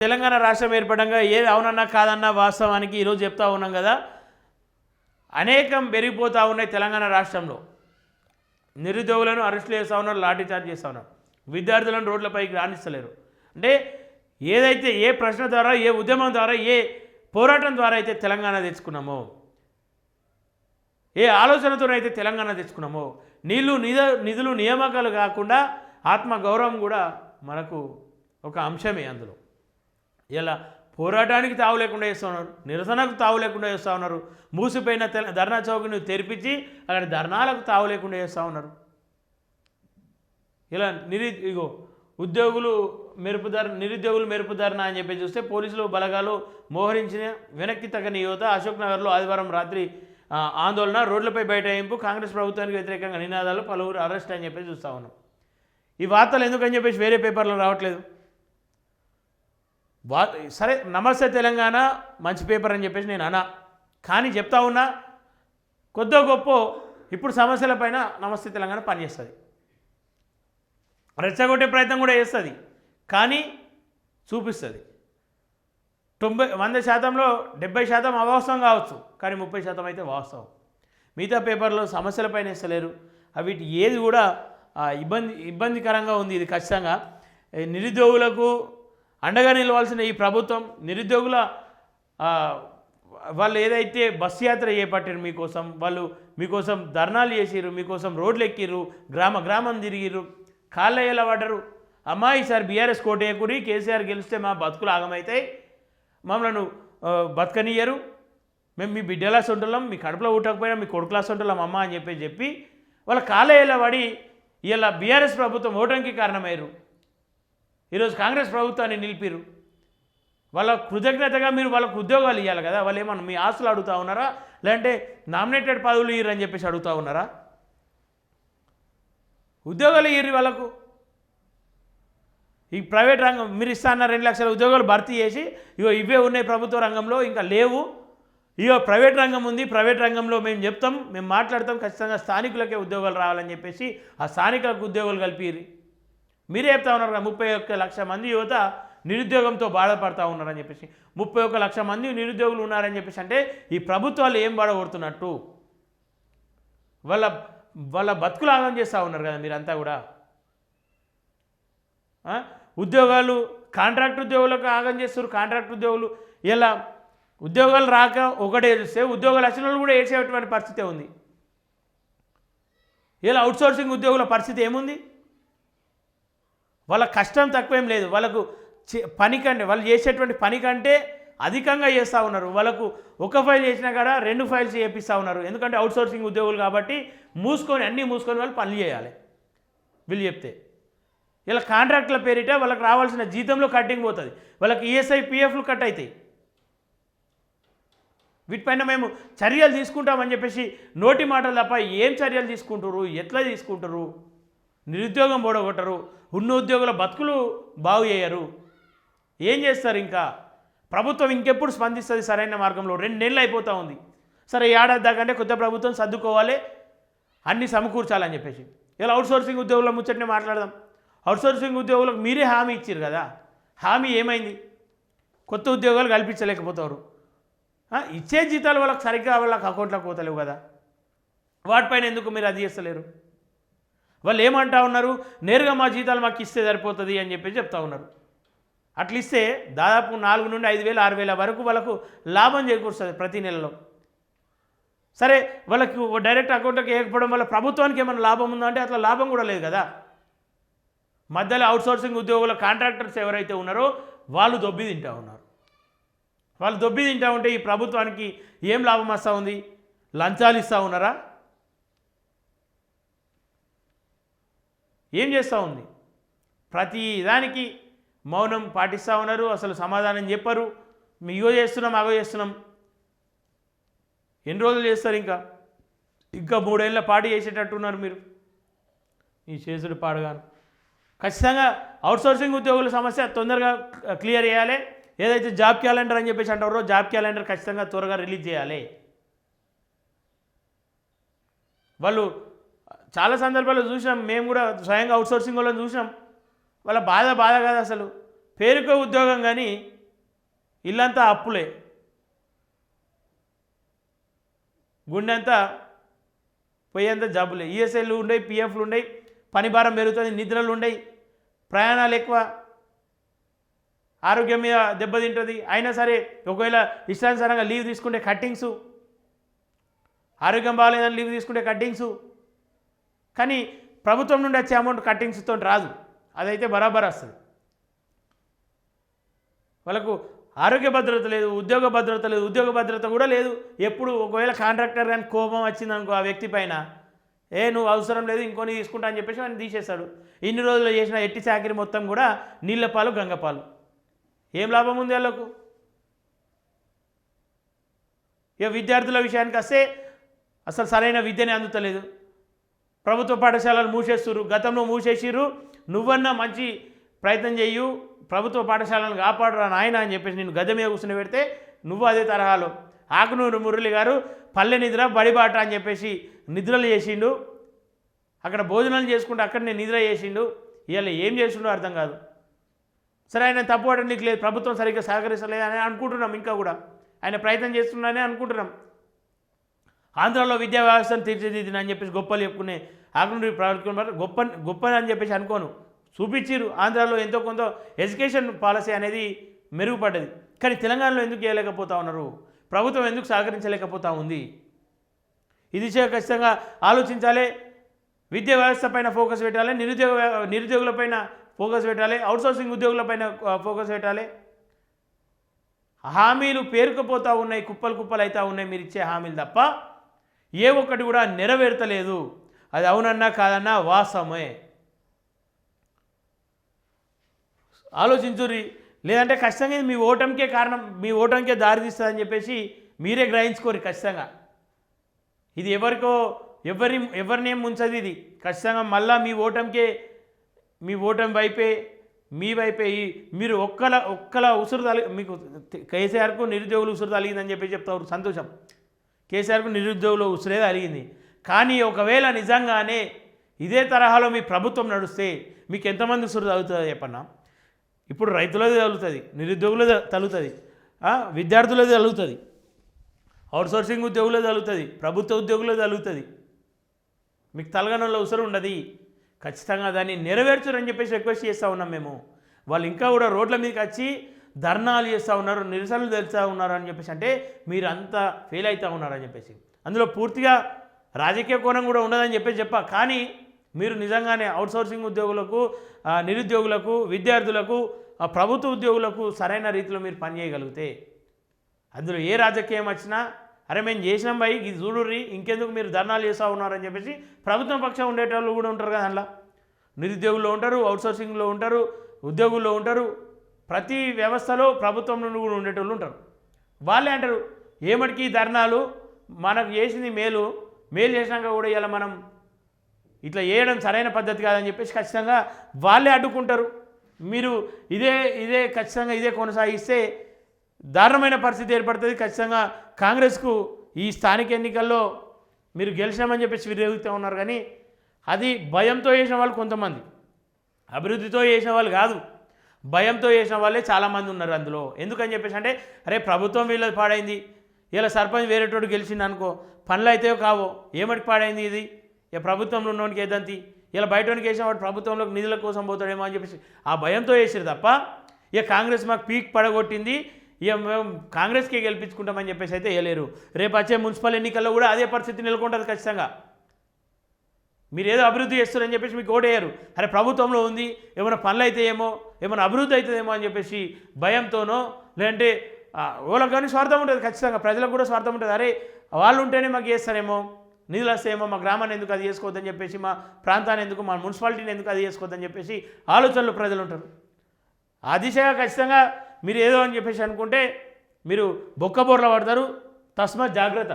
తెలంగాణ రాష్ట్రం ఏర్పడంగా ఏది అవునన్నా కాదన్నా వాస్తవానికి ఈరోజు చెప్తా ఉన్నాం కదా, అనేకం పెరిగిపోతూ ఉన్నాయి తెలంగాణ రాష్ట్రంలో. నిరుద్యోగులను అరెస్టులు చేస్తూ ఉన్నారు, లాఠీ చార్జ్ చేస్తూ ఉన్నారు, విద్యార్థులను రోడ్లపైకి రాణిస్తలేరు. అంటే ఏదైతే ఏ ప్రశ్న ద్వారా, ఏ ఉద్యమం ద్వారా, ఏ పోరాటం ద్వారా అయితే తెలంగాణ తెచ్చుకున్నామో, ఏ ఆలోచనతోనైతే తెలంగాణ తెచ్చుకున్నామో, నిధులు నియామకాలు కాకుండా ఆత్మగౌరవం కూడా మనకు ఒక అంశమే. అందులో ఇలా పోరాటానికి తావు లేకుండా చేస్తూ ఉన్నారు, నిరసనకు తావు లేకుండా చేస్తూ ఉన్నారు, మూసిపోయిన ధర్నా చౌకను తెరిపించి అక్కడ ధర్నాలకు తావు లేకుండా చేస్తూ ఉన్నారు. ఇలా నిరుద్యోగులు మెరుపు ధర్నా అని చెప్పి చూస్తే పోలీసులు బలగాలు మోహరించిన వెనక్కి తగ్గని యువత అశోక్ నగర్లో ఆదివారం రాత్రి ఆందోళన, రోడ్లపై బైఠాయింపు, కాంగ్రెస్ ప్రభుత్వానికి వ్యతిరేకంగా నినాదాలు, పలువురు అరెస్ట్ అని చెప్పి చూస్తూ ఉన్నాం. ఈ వార్తలు ఎందుకని చెప్పేసి వేరే పేపర్లో రావట్లేదు. సరే, నమస్తే తెలంగాణ మంచి పేపర్ అని చెప్పేసి నేను అన్నా, కానీ చెప్తా ఉన్నా కొద్దో గొప్ప ఇప్పుడు సమస్యలపైన నమస్తే తెలంగాణ పనిచేస్తుంది, రెచ్చగొట్టే ప్రయత్నం కూడా చేస్తుంది, కానీ చూపిస్తుంది. 100%లో 70% అవాస్తవం కావచ్చు, కానీ 30% అయితే వాస్తవం. మిగతా పేపర్లో సమస్యలపైన ఇస్తలేరు. వీటి ఏది కూడా ఇబ్బందికరంగా ఉంది. ఇది ఖచ్చితంగా నిరుద్యోగులకు అండగా నిలవాల్సిన ఈ ప్రభుత్వం, నిరుద్యోగుల వాళ్ళు ఏదైతే బస్సు యాత్ర చేపట్టారు మీకోసం, వాళ్ళు మీకోసం ధర్నాలు చేసిర్రు, మీకోసం రోడ్లు ఎక్కిర్రు, గ్రామం తిరిగిర్రు, కాళ్ళ ఎలా పడ్డరు. అమ్మా ఈసారి బీఆర్ఎస్ కోటేయకూరి, కేసీఆర్ గెలిస్తే మా బతుకులు ఆగమవుతాయి, మమ్మల్ని బతకనియ్యరు, మేము మీ బిడ్డలా సొంటున్నాం, మీ కడుపులో ఊటకపోయినా మీ కొడుకులా సొంటున్నాం అమ్మ అని చెప్పి వాళ్ళ కాళ్ళ ఎలా పడి ఇలా బీఆర్ఎస్ ప్రభుత్వం ఓటమికి కారణమయ్యారు. ఈరోజు కాంగ్రెస్ ప్రభుత్వాన్ని నిలిపిరు. వాళ్ళ కృతజ్ఞతగా మీరు వాళ్ళకు ఉద్యోగాలు ఇవ్వాలి కదా. వాళ్ళు ఏమన్నా మీ ఆస్తులు అడుగుతూ ఉన్నారా, లేదంటే నామినేటెడ్ పదవులు ఇయ్యరని చెప్పేసి అడుగుతూ ఉన్నారా? ఉద్యోగాలు ఇయ్యరు వాళ్ళకు. ఈ ప్రైవేట్ రంగం మీరు ఇస్తా అన్న 2 లక్షల ఉద్యోగాలు భర్తీ చేసి ఇవే ఉన్నాయి ప్రభుత్వ రంగంలో, ఇంకా లేవు, ప్రైవేట్ రంగం ఉంది, ప్రైవేట్ రంగంలో మేము చెప్తాం, మేము మాట్లాడతాం, ఖచ్చితంగా స్థానికులకే ఉద్యోగాలు రావాలని చెప్పేసి ఆ స్థానికులకు ఉద్యోగాలు కలిపిరి. మీరే చెప్తా ఉన్నారు కదా, 31 లక్షల మంది యువత నిరుద్యోగంతో బాధపడతా ఉన్నారని చెప్పేసి. 31 లక్షల మంది నిరుద్యోగులు ఉన్నారని చెప్పేసి అంటే ఈ ప్రభుత్వాలు ఏం బాధపడుతున్నట్టు? వాళ్ళ బతుకులు ఆగం చేస్తూ ఉన్నారు కదా మీరంతా కూడా. ఉద్యోగాలు కాంట్రాక్ట్ ఉద్యోగులకు ఆగం చేస్తారు. కాంట్రాక్ట్ ఉద్యోగులు ఇలా ఉద్యోగాలు రాక ఒకటే ఏడిస్తే, ఉద్యోగాలు వచ్చిన వాళ్ళు కూడా ఏడ్చేటువంటి పరిస్థితే ఉంది. ఇలా అవుట్సోర్సింగ్ ఉద్యోగుల పరిస్థితి ఏముంది? వాళ్ళ కష్టం తక్కువేం లేదు, వాళ్ళకు పని కంటే, వాళ్ళు చేసేటువంటి పని కంటే అధికంగా చేస్తూ ఉన్నారు. వాళ్ళకు ఒక ఫైల్ చేసినా కూడా 2 ఫైల్స్ చేపిస్తూ ఉన్నారు. ఎందుకంటే అవుట్సోర్సింగ్ ఉద్యోగులు కాబట్టి అన్నీ మూసుకొని వాళ్ళు పనులు చేయాలి వీళ్ళు చెప్తే. ఇలా కాంట్రాక్టుల పేరిట వాళ్ళకి రావాల్సిన జీతంలో కట్టింగ్ పోతుంది, వాళ్ళకి ఈఎస్ఐ పిఎఫ్లు కట్ అవుతాయి. వీటిపైన మేము చర్యలు తీసుకుంటామని చెప్పేసి నోటి మాటలు తప్ప ఏం చర్యలు తీసుకుంటారు, ఎట్లా తీసుకుంటారు? నిరుద్యోగం పోడగొట్టరు, ఉన్న ఉద్యోగుల బతుకులు బాగు చేయరు, ఏం చేస్తారు? ఇంకా ప్రభుత్వం ఇంకెప్పుడు స్పందిస్తుంది సరైన మార్గంలో? 2 నెలలు అయిపోతూ ఉంది. సరే, ఏడాది దాకంటే కొత్త ప్రభుత్వం సర్దుకోవాలి, అన్నీ సమకూర్చాలని చెప్పేసి. ఇలా అవుట్సోర్సింగ్ ఉద్యోగుల ముచ్చటనే మాట్లాడదాం. అవుట్సోర్సింగ్ ఉద్యోగులకు మీరే హామీ ఇచ్చారు కదా, హామీ ఏమైంది? కొత్త ఉద్యోగాలు కల్పించలేకపోతారు. ఇచ్చే జీతాలు వాళ్ళకి సరిగ్గా వాళ్ళకి అకౌంట్లోకి పోతలేవు కదా, వాటిపైన ఎందుకు మీరు అది చేస్తలేరు? వాళ్ళు ఏమంటా ఉన్నారు, నేరుగా మా జీతాలు మాకు ఇస్తే సరిపోతుంది అని చెప్పి చెప్తా ఉన్నారు. అట్లా ఇస్తే దాదాపు 4 నుండి 5,000, 6,000 వరకు వాళ్ళకు లాభం చేకూరుస్తుంది ప్రతి నెలలో. సరే, వాళ్ళకు డైరెక్ట్ అకౌంట్లోకి వేయకపోవడం వల్ల ప్రభుత్వానికి ఏమైనా లాభం ఉందా అంటే అట్లా లాభం కూడా లేదు కదా. మధ్యలో అవుట్సోర్సింగ్ ఉద్యోగుల కాంట్రాక్టర్స్ ఎవరైతే ఉన్నారో వాళ్ళు దొబ్బి తింటూ ఉన్నారు. వాళ్ళు దొబ్బి తింటూ ఉంటే ఈ ప్రభుత్వానికి ఏం లాభం వస్తూ ఉంది? లంచాలు ఇస్తూ ఉన్నారా? ఏం చేస్తూ ఉంది? ప్రతి దానికి మౌనం పాటిస్తూ ఉన్నారు, అసలు సమాధానం చెప్పరు. ఇగో చేస్తున్నాం, అగో చేస్తున్నాం. ఎన్ని రోజులు చేస్తారు? ఇంకా 3 ఏళ్ళ పాటు చేసేటట్టున్నారు మీరు. ఈ చేసుడు పాడుగాను. ఖచ్చితంగా అవుట్సోర్సింగ్ ఉద్యోగుల సమస్య తొందరగా క్లియర్ చేయాలి. ఏదైతే జాబ్ క్యాలెండర్ అని చెప్పేసి అంటారో జాబ్ క్యాలెండర్ ఖచ్చితంగా త్వరగా రిలీజ్ చేయాలి. వాళ్ళు చాలా సందర్భాల్లో చూసినాం, మేము కూడా స్వయంగా అవుట్సోర్సింగ్ వాళ్ళని చూసినాం. వాళ్ళ బాధ కాదు అసలు. పేరుకో ఉద్యోగం కానీ ఇల్లంతా అప్పులే, గుండెంతా పోయేంత జబ్బులే, ఈఎస్ఐలు ఉండయి, పిఎఫ్లు ఉండయి, పని భారం పెరుగుతుంది, నిద్రలు ఉండయి, ప్రయాణాలు ఎక్కువ, ఆరోగ్యం మీద దెబ్బతింటుంది. అయినా సరే ఒకవేళ ఇష్టానుసారంగా లీవ్ తీసుకుంటే కట్టింగ్సు, ఆరోగ్యం బాగాలేదని లీవ్ తీసుకుంటే కట్టింగ్సు. కానీ ప్రభుత్వం నుండి వచ్చే అమౌంట్ కట్టింగ్స్తో రాదు, అదైతే బరాబర్ వస్తుంది. వాళ్ళకు ఆరోగ్య భద్రత లేదు, ఉద్యోగ భద్రత లేదు, ఉద్యోగ భద్రత కూడా లేదు. ఎప్పుడు ఒకవేళ కాంట్రాక్టర్ కానీ కోపం వచ్చిందనుకో ఆ వ్యక్తి పైన, నువ్వు అవసరం లేదు ఇంకొని తీసుకుంటా అని చెప్పేసి ఆయన తీసేస్తాడు. ఇన్ని రోజులు చేసిన ఎట్టి చాకరీ మొత్తం కూడా నీళ్ళ పాలు గంగపాలు. ఏం లాభం ఉంది వాళ్ళకు? ఇక విద్యార్థుల విషయానికి వస్తే అసలు సరైన విద్యనే అందుతలేదు. ప్రభుత్వ పాఠశాలలు మూసేస్తున్నారు, గతంలో మూసేసిర్రు. నువ్వన్నా మంచి ప్రయత్నం చెయ్యు, ప్రభుత్వ పాఠశాలను కాపాడురా నాయన అని చెప్పేసి నేను గద్దె మీద కూర్చుని పెడితే నువ్వు అదే తరహాలో. ఆకునూరు మురళి గారు పల్లె నిద్ర బడిబాట అని చెప్పేసి నిద్రలు చేసిండు, అక్కడ భోజనాలు చేసుకుంటూ అక్కడనే నిద్ర చేసిండు. ఇవాళ ఏం చేసిండో అర్థం కాదు. సరే ఆయన తప్పు పడడానికి లేదు, ప్రభుత్వం సరిగ్గా సహకరిస్తలేదు అని అనుకుంటున్నాం. ఇంకా కూడా ఆయన ప్రయత్నం చేస్తున్నాడని అనుకుంటున్నాం. ఆంధ్రాలో విద్యా వ్యవస్థను తీర్చిదిద్దిన అని చెప్పేసి గొప్పలు చెప్పుకునే ఆకునూరి ప్రవర్తన గొప్ప అని చెప్పేసి అనుకోను. చూపించారు ఆంధ్రాలో ఎంతో కొంత ఎడ్యుకేషన్ పాలసీ అనేది మెరుగుపడ్డది. కానీ తెలంగాణలో ఎందుకు చేయలేకపోతా ఉన్నారు? ప్రభుత్వం ఎందుకు సహకరించలేకపోతా ఉంది? ఇది ఖచ్చితంగా ఆలోచించాలి. విద్యా వ్యవస్థ పైన ఫోకస్ పెట్టాలి, నిరుద్యోగులపైన ఫోకస్ పెట్టాలి, అవుట్సోర్సింగ్ ఉద్యోగులపైన ఫోకస్ పెట్టాలి. హామీలు పేరుకుపోతూ ఉన్నాయి, కుప్పలు కుప్పలు అవుతూ ఉన్నాయి మీరు ఇచ్చే హామీలు తప్ప ఏ ఒక్కటి కూడా నెరవేర్తలేదు. అది అవునన్నా కాదన్నా వాస్తవమే. ఆలోచించుర్రి, లేదంటే ఖచ్చితంగా మీ ఓటమికే కారణం, మీ ఓటమికే దారి తీస్తుందని చెప్పేసి మీరే గ్రహించుకోరు. ఖచ్చితంగా ఇది ఎవరినేం ముంచది. ఇది ఖచ్చితంగా మళ్ళీ మీ ఓటమి వైపే, మీ వైపే మీరు ఒక్కల ఉసురు మీకు కేసీఆర్కు నిరుద్యోగులు ఉసురు తలిగిందని చెప్పి చెప్తారు. సంతోషం, కేసీఆర్కు నిరుద్యోగులు ఉసురే తలిగింది. కానీ ఒకవేళ నిజంగానే ఇదే తరహాలో మీ ప్రభుత్వం నడుస్తే మీకు ఎంతమంది ఉసురు తగులుతుందో చెప్పన్నా? ఇప్పుడు రైతులది తగులుతుంది, నిరుద్యోగులది తగులుతుంది, విద్యార్థులది తగులుతుంది, అవుట్సోర్సింగ్ ఉద్యోగులది తగులుతుంది, ప్రభుత్వ ఉద్యోగులది తగులుతుంది. మీకు తలగనంలో ఉసురు ఉండదు. ఖచ్చితంగా దాన్ని నెరవేర్చరని చెప్పేసి రిక్వెస్ట్ చేస్తూ ఉన్నాం మేము. వాళ్ళు ఇంకా కూడా రోడ్ల మీదకి వచ్చి ధర్నాలు చేస్తూ ఉన్నారు, నిరసనలు తెలుస్తూ ఉన్నారు అని చెప్పేసి అంటే మీరు అంతా ఫెయిల్ అవుతూ ఉన్నారని చెప్పేసి. అందులో పూర్తిగా రాజకీయ కోణం కూడా ఉండదని చెప్పేసి కానీ మీరు నిజంగానే అవుట్సోర్సింగ్ ఉద్యోగులకు, నిరుద్యోగులకు, విద్యార్థులకు, ప్రభుత్వ ఉద్యోగులకు సరైన రీతిలో మీరు పనిచేయగలిగితే అందులో ఏ రాజకీయం వచ్చినా అరే మేము చేసినాం భయ్ ఇది చూడుర్రి ఇంకెందుకు మీరు ధర్నాలు చేస్తూ ఉన్నారని చెప్పేసి ప్రభుత్వం పక్షం ఉండేటోళ్ళు కూడా ఉంటారు కదా. అందులో నిరుద్యోగుల్లో ఉంటారు, అవుట్సోర్సింగ్లో ఉంటారు, ఉద్యోగుల్లో ఉంటారు, ప్రతి వ్యవస్థలో ప్రభుత్వం నుండి కూడా ఉండేటోళ్ళు ఉంటారు. వాళ్ళే అంటారు ఏమటికి ధర్నాలు మనకు చేసింది మేలు చేసినాక కూడా ఇలా మనం ఇట్లా చేయడం సరైన పద్ధతి కాదని చెప్పేసి ఖచ్చితంగా వాళ్ళే అడ్డుకుంటారు. మీరు ఇదే ఖచ్చితంగా ఇదే కొనసాగిస్తే దారుణమైన పరిస్థితి ఏర్పడుతుంది. ఖచ్చితంగా కాంగ్రెస్కు ఈ స్థానిక ఎన్నికల్లో మీరు గెలిచామని చెప్పేసి విరోధిస్తూ ఉన్నారు. కానీ అది భయంతో చేసిన వాళ్ళు కొంతమంది, అభివృద్ధితో చేసిన వాళ్ళు కాదు, భయంతో చేసిన వాళ్ళే చాలామంది ఉన్నారు అందులో. ఎందుకని చెప్పేసి అంటే అరే ప్రభుత్వం వీళ్ళది పాడైంది, ఇలా సర్పంచ్ వేరేటోడు గెలిచింది అనుకో పనులు అయితే కావో, ఏమటికి పాడైంది ఇది, ఇక ప్రభుత్వంలో ఉన్నవానికి ఏదంతి, ఇలా బయటోనికి వేసిన వాడు ప్రభుత్వంలోకి నిధుల కోసం పోతాడేమో అని చెప్పేసి ఆ భయంతో వేసారు తప్ప ఇక కాంగ్రెస్ మాకు పీక్ పడగొట్టింది ఇక మేము కాంగ్రెస్కే గెలిపించుకుంటామని చెప్పేసి అయితే వేయలేరు. రేపు వచ్చే మున్సిపల్ ఎన్నికల్లో కూడా అదే పరిస్థితి నెలకొంటుంది. ఖచ్చితంగా మీరు ఏదో అభివృద్ధి చేస్తారని చెప్పేసి మీకు ఓటేయరు. అరే ప్రభుత్వంలో ఉంది ఏమైనా పనులు అయితే ఏమో, ఏమైనా అభివృద్ధి అవుతుందేమో అని చెప్పేసి భయంతోనో, లేదంటే వాళ్ళకి కానీ స్వార్థం ఉంటుంది. ఖచ్చితంగా ప్రజలకు కూడా స్వార్థం ఉంటుంది. అరే వాళ్ళు ఉంటేనే మాకు చేస్తారేమో, నిధులు వస్తాయేమో, మా గ్రామాన్ని ఎందుకు అది చేసుకోవద్దని చెప్పేసి, మా ప్రాంతాన్ని ఎందుకు, మా మున్సిపాలిటీని ఎందుకు అది చేసుకోవద్దని చెప్పేసి ఆలోచనలు ప్రజలు ఉంటారు. ఆ దిశగా ఖచ్చితంగా మీరు ఏదో అని చెప్పేసి అనుకుంటే మీరు బొక్కబోర్ల పడతారు. తస్మాత్ జాగ్రత్త.